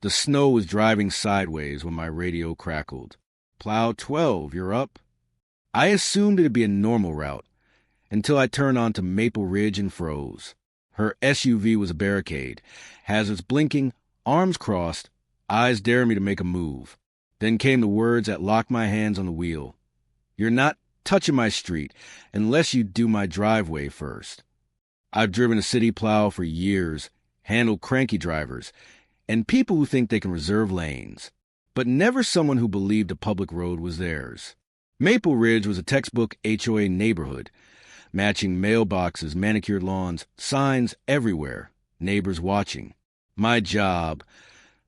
The snow was driving sideways when my radio crackled. Plow 12, you're up. I assumed it'd be a normal route, until I turned onto Maple Ridge and froze. Her SUV was a barricade, hazards blinking, arms crossed, eyes daring me to make a move. Then came the words that locked my hands on the wheel. You're not touching my street unless you do my driveway first. I've driven a city plow for years, handled cranky drivers, and people who think they can reserve lanes, but never someone who believed a public road was theirs. Maple Ridge was a textbook HOA neighborhood, matching mailboxes, manicured lawns, signs everywhere, neighbors watching. My job,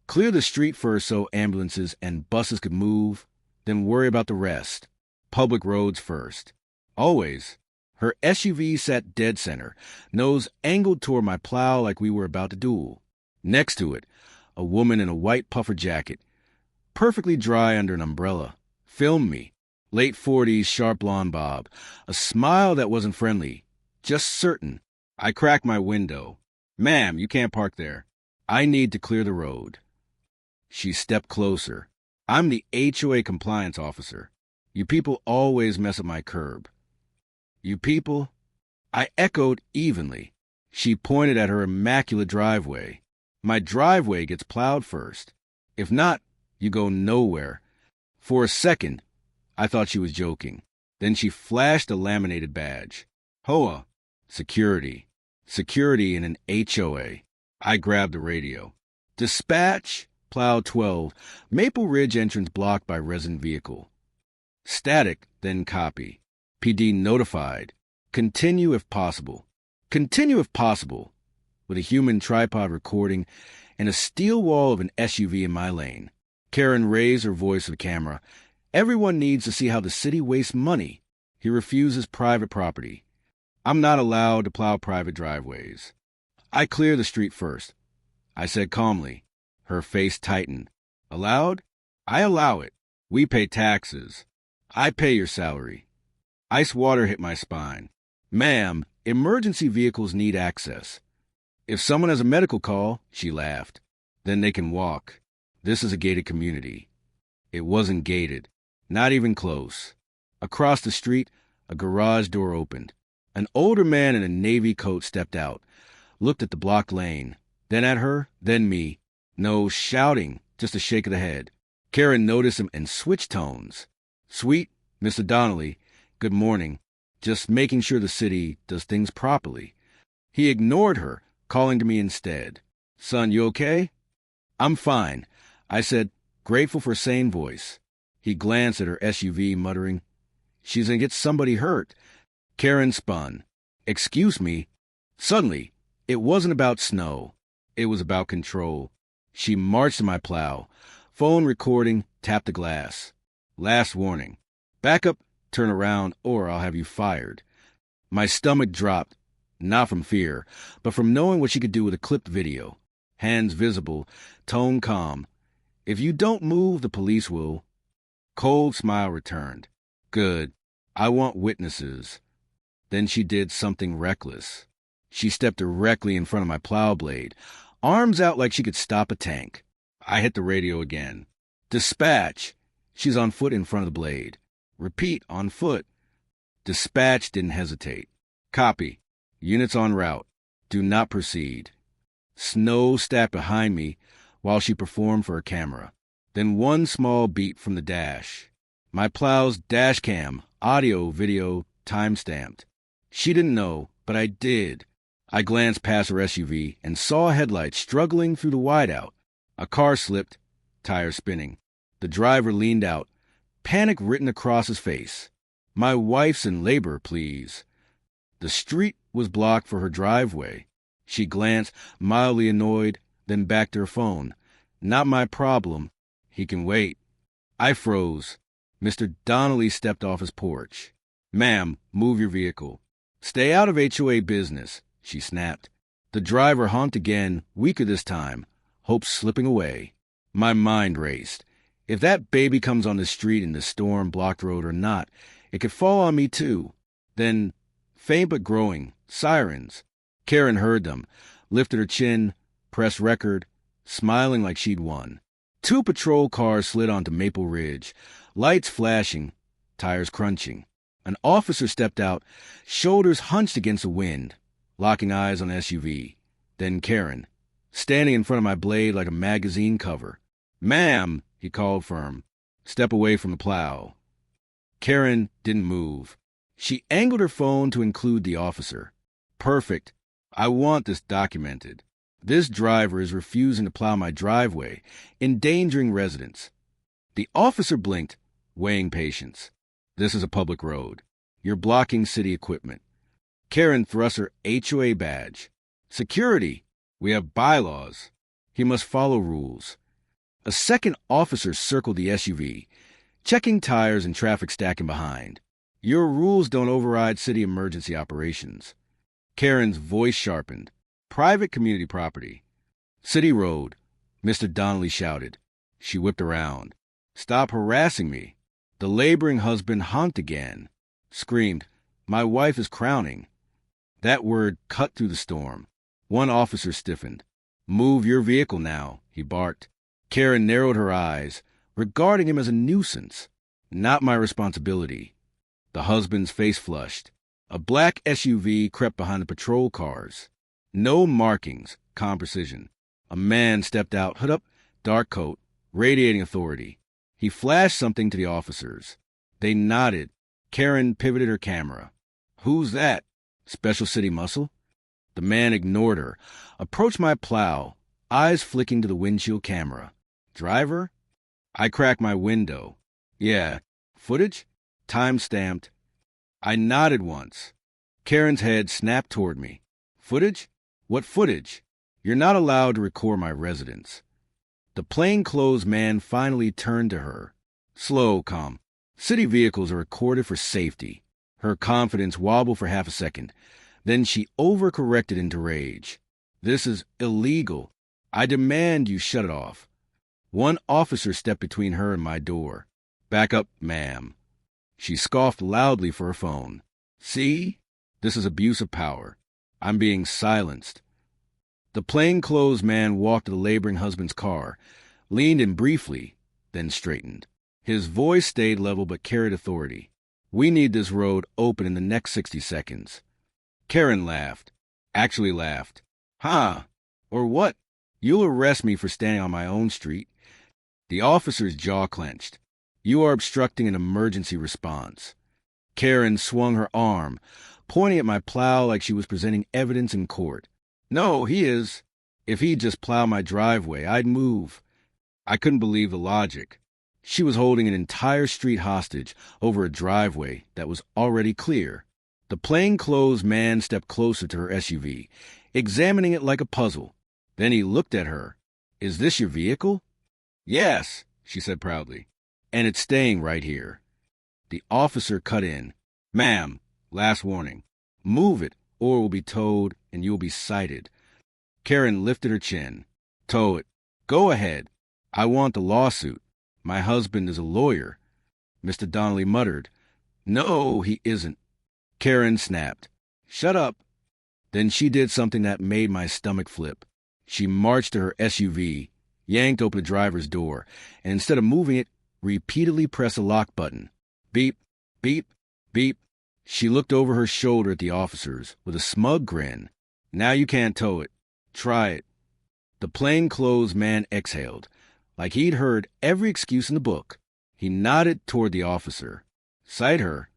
clear the street first so ambulances and buses could move, then worry about the rest. Public roads first. Always. Her SUV sat dead center, nose angled toward my plow like we were about to duel. Next to it, a woman in a white puffer jacket, perfectly dry under an umbrella, filmed me. Late 40s, sharp blonde bob, a smile that wasn't friendly, just certain. I cracked my window. Ma'am, you can't park there. I need to clear the road. She stepped closer. I'm the HOA compliance officer. You people always mess up my curb. You people? I echoed evenly. She pointed at her immaculate driveway. My driveway gets plowed first. If not, you go nowhere. For a second, I thought she was joking. Then she flashed a laminated badge. HOA. Security. Security in an HOA. I grabbed the radio. Dispatch, Plow 12, Maple Ridge entrance blocked by resident vehicle. Static, then copy. PD notified. Continue if possible. Continue if possible. With a human tripod recording and a steel wall of an SUV in my lane. Karen raised her voice to the camera. Everyone needs to see how the city wastes money. He refuses private property. I'm not allowed to plow private driveways. I clear the street first. I said calmly. Her face tightened. Allowed? I allow it. We pay taxes. I pay your salary. Ice water hit my spine. Ma'am, emergency vehicles need access. If someone has a medical call, she laughed, then they can walk. This is a gated community. It wasn't gated. Not even close. Across the street, a garage door opened. An older man in a navy coat stepped out, looked at the blocked lane, then at her, then me. No shouting, just a shake of the head. Karen noticed him and switched tones. Sweet, Mr. Donnelly, good morning. Just making sure the city does things properly. He ignored her, calling to me instead. Son, you okay? I'm fine, I said, grateful for a sane voice. He glanced at her SUV, muttering, She's gonna get somebody hurt. Karen spun. Excuse me. Suddenly, it wasn't about snow. It was about control. She marched to my plow. Phone recording, tapped the glass. Last warning. Back up, turn around, or I'll have you fired. My stomach dropped, not from fear, but from knowing what she could do with a clipped video. Hands visible, tone calm. If you don't move, the police will. Cold smile returned. Good. I want witnesses. Then she did something reckless. She stepped directly in front of my plow blade, arms out like she could stop a tank. I hit the radio again. Dispatch. She's on foot in front of the blade. Repeat, on foot. Dispatch didn't hesitate. Copy. Units en route. Do not proceed. Snow stacked behind me while she performed for her camera. Then one small beat from the dash. My plow's dash cam, audio, video, time-stamped. She didn't know, but I did. I glanced past her SUV and saw a headlight struggling through the whiteout. A car slipped, tire spinning. The driver leaned out, panic written across his face. My wife's in labor, please. The street was blocked for her driveway. She glanced, mildly annoyed, then back to her phone. Not my problem. He can wait. I froze. Mr. Donnelly stepped off his porch. Ma'am, move your vehicle. Stay out of HOA business, she snapped. The driver honked again, weaker this time, hope slipping away. My mind raced. If that baby comes on the street in the storm-blocked road or not, it could fall on me too. Then, faint but growing, sirens. Karen heard them, lifted her chin, pressed record, smiling like she'd won. 2 patrol cars slid onto Maple Ridge, lights flashing, tires crunching. An officer stepped out, shoulders hunched against the wind, locking eyes on the SUV. Then Karen, standing in front of my blade like a magazine cover. "Ma'am," he called firm. "Step away from the plow." Karen didn't move. She angled her phone to include the officer. "Perfect. I want this documented. This driver is refusing to plow my driveway, endangering residents." The officer blinked, weighing patience. "This is a public road. You're blocking city equipment." Karen thrust her HOA badge. "Security. We have bylaws. He must follow rules." A second officer circled the SUV, checking tires and traffic stacking behind. "Your rules don't override city emergency operations." Karen's voice sharpened. "Private community property." "City road," Mr. Donnelly shouted. She whipped around. "Stop harassing me." The laboring husband honked again, screamed, "My wife is crowning." That word cut through the storm. One officer stiffened. "Move your vehicle now," he barked. Karen narrowed her eyes, regarding him as a nuisance. "Not my responsibility." The husband's face flushed. A black SUV crept behind the patrol cars. No markings, calm precision. A man stepped out, hood up, dark coat, radiating authority. He flashed something to the officers. They nodded. Karen pivoted her camera. "Who's that? Special city muscle?" The man ignored her, approached my plow, eyes flicking to the windshield camera. "Driver?" I cracked my window. "Yeah. Footage? Time-stamped." I nodded once. Karen's head snapped toward me. "Footage? What footage? You're not allowed to record my residence." The plainclothes man finally turned to her. "Slow, calm. City vehicles are recorded for safety." Her confidence wobbled for half a second. Then she overcorrected into rage. "This is illegal. I demand you shut it off." One officer stepped between her and my door. "Back up, ma'am." She scoffed loudly for her phone. "See? This is abuse of power. I'm being silenced." The plainclothes man walked to the laboring husband's car, leaned in briefly, then straightened. His voice stayed level but carried authority. "We need this road open in the next 60 seconds. Karen laughed. Actually laughed. "Huh? Or what? You'll arrest me for standing on my own street." The officer's jaw clenched. "You are obstructing an emergency response." Karen swung her arm, pointing at my plow like she was presenting evidence in court. "No, he is. If he'd just plow my driveway, I'd move." I couldn't believe the logic. She was holding an entire street hostage over a driveway that was already clear. The plainclothes man stepped closer to her SUV, examining it like a puzzle. Then he looked at her. "Is this your vehicle?" "Yes," she said proudly. "And it's staying right here." The officer cut in. "Ma'am, last warning. Move it, or it will be towed and you'll be cited." Karen lifted her chin. "Tow it. Go ahead. I want the lawsuit. My husband is a lawyer." Mr. Donnelly muttered. "No, he isn't." Karen snapped. "Shut up." Then she did something that made my stomach flip. She marched to her SUV, yanked open the driver's door, and instead of moving it, repeatedly pressed a lock button. Beep, beep, beep. She looked over her shoulder at the officers with a smug grin. "Now you can't tow it. Try it." The plainclothes man exhaled, like he'd heard every excuse in the book. He nodded toward the officer. "Cite her."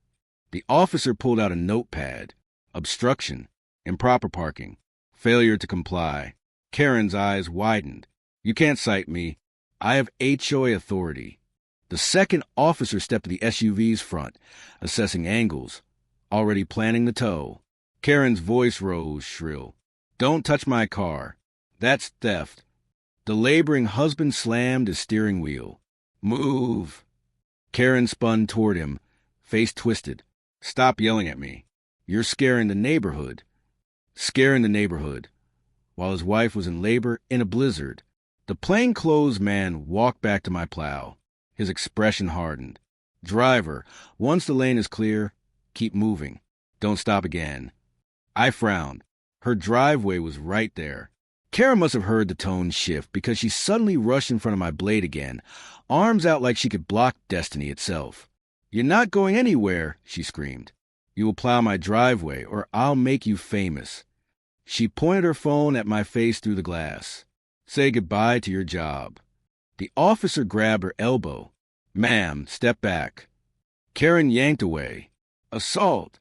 The officer pulled out a notepad. Obstruction, improper parking, failure to comply. Karen's eyes widened. "You can't cite me. I have HOA authority." The second officer stepped to the SUV's front, assessing angles, already planning the tow. Karen's voice rose shrill. "Don't touch my car. That's theft." The laboring husband slammed his steering wheel. "Move." Karen spun toward him, face twisted. "Stop yelling at me. You're scaring the neighborhood." Scaring the neighborhood, while his wife was in labor in a blizzard. The plainclothes man walked back to my plow. His expression hardened. "Driver, once the lane is clear, keep moving. Don't stop again." I frowned. Her driveway was right there. Karen must have heard the tone shift because she suddenly rushed in front of my blade again, arms out like she could block destiny itself. "You're not going anywhere," she screamed. "You will plow my driveway, or I'll make you famous." She pointed her phone at my face through the glass. "Say goodbye to your job." The officer grabbed her elbow. "Ma'am, step back." Karen yanked away. "Assault."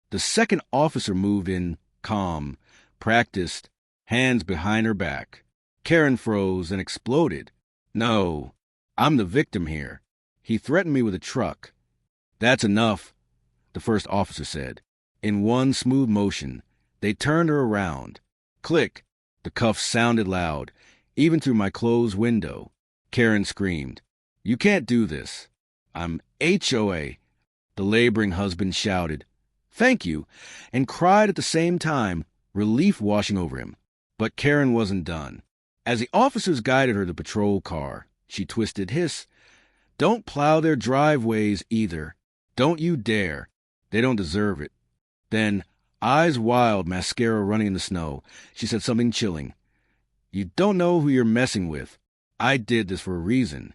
The second officer moved in, calm, practiced, hands behind her back. Karen froze and exploded. "No, I'm the victim here. He threatened me with a truck." "That's enough," the first officer said. In one smooth motion, they turned her around. Click. The cuffs sounded loud, even through my closed window. Karen screamed, "You can't do this." "I'm HOA," the laboring husband shouted. "Thank you," and cried at the same time, relief washing over him. But Karen wasn't done. As the officers guided her to the patrol car, she twisted hiss. "Don't plow their driveways either. Don't you dare. They don't deserve it." Then, eyes wild, mascara running in the snow, she said something chilling. "You don't know who you're messing with. I did this for a reason."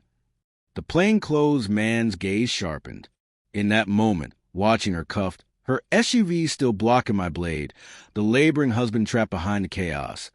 The plainclothes man's gaze sharpened. In that moment, watching her cuffed, her SUV still blocking my blade, the laboring husband trapped behind the chaos,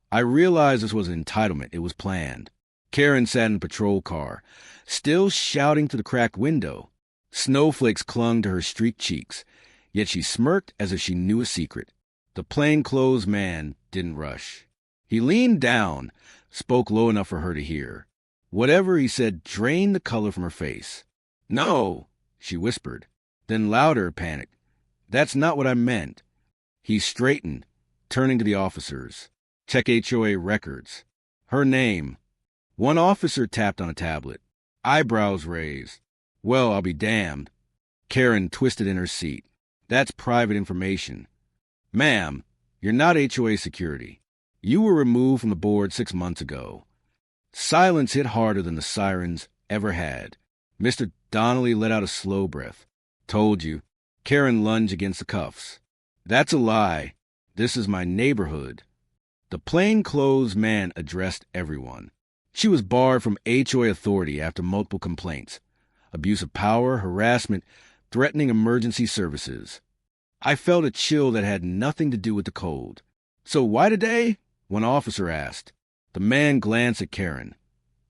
I realized this was an entitlement. It was planned. Karen sat in the patrol car, still shouting through the cracked window. Snowflakes clung to her streaked cheeks, yet she smirked as if she knew a secret. The plainclothes man didn't rush. He leaned down, spoke low enough for her to hear. Whatever he said drained the color from her face. "No," she whispered. Then louder, panicked. "That's not what I meant." He straightened, turning to the officers. "Check HOA records." Her name. One officer tapped on a tablet. Eyebrows raised. "Well, I'll be damned." Karen twisted in her seat. "That's private information." "Ma'am, you're not HOA security. You were removed from the board 6 months ago." Silence hit harder than the sirens ever had. Mr. Donnelly let out a slow breath. "Told you." Karen lunged against the cuffs. "That's a lie. This is my neighborhood." The plainclothes man addressed everyone. She was barred from HOA authority after multiple complaints. Abuse of power, harassment, threatening emergency services. I felt a chill that had nothing to do with the cold. "So why today?" one officer asked. The man glanced at Karen.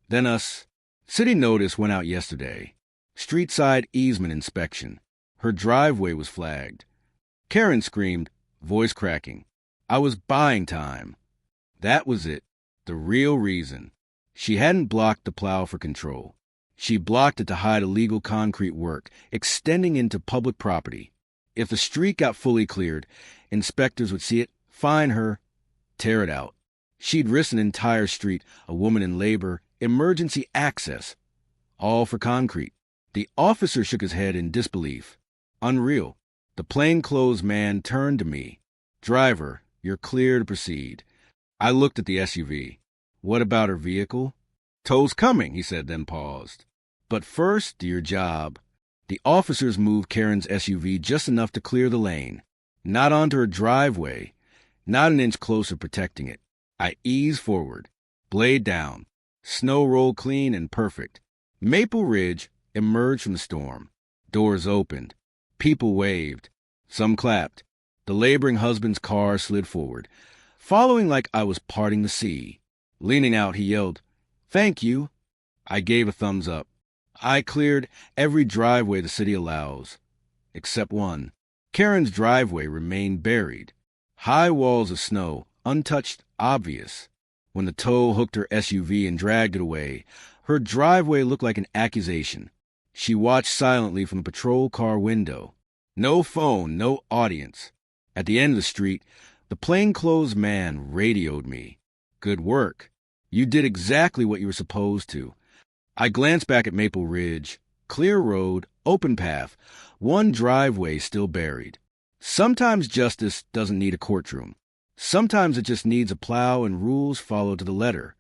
Then us. City notice went out yesterday. Street-side easement inspection. Her driveway was flagged. Karen screamed, voice cracking. "I was buying time." That was it. The real reason. She hadn't blocked the plow for control. She blocked it to hide illegal concrete work, extending into public property. If the street got fully cleared, inspectors would see it, fine her, tear it out. She'd risked an entire street, a woman in labor, emergency access, all for concrete. The officer shook his head in disbelief. Unreal. The plainclothes man turned to me. "Driver, you're clear to proceed." I looked at the SUV. "What about her vehicle?" "Tow's coming," he said, then paused. "But first, do your job." The officers moved Karen's SUV just enough to clear the lane. Not onto her driveway, not an inch closer protecting it. I eased forward, blade down. Snow rolled clean and perfect. Maple Ridge emerged from the storm. Doors opened. People waved. Some clapped. The laboring husband's car slid forward, following like I was parting the sea. Leaning out, he yelled, "Thank you." I gave a thumbs up. I cleared every driveway the city allows, except one. Karen's driveway remained buried. High walls of snow, untouched, obvious. When the tow hooked her SUV and dragged it away, her driveway looked like an accusation. She watched silently from the patrol car window. No phone, no audience. At the end of the street, the plainclothes man radioed me. "Good work. You did exactly what you were supposed to." I glanced back at Maple Ridge. Clear road, open path, one driveway still buried. Sometimes justice doesn't need a courtroom. Sometimes it just needs a plow and rules followed to the letter.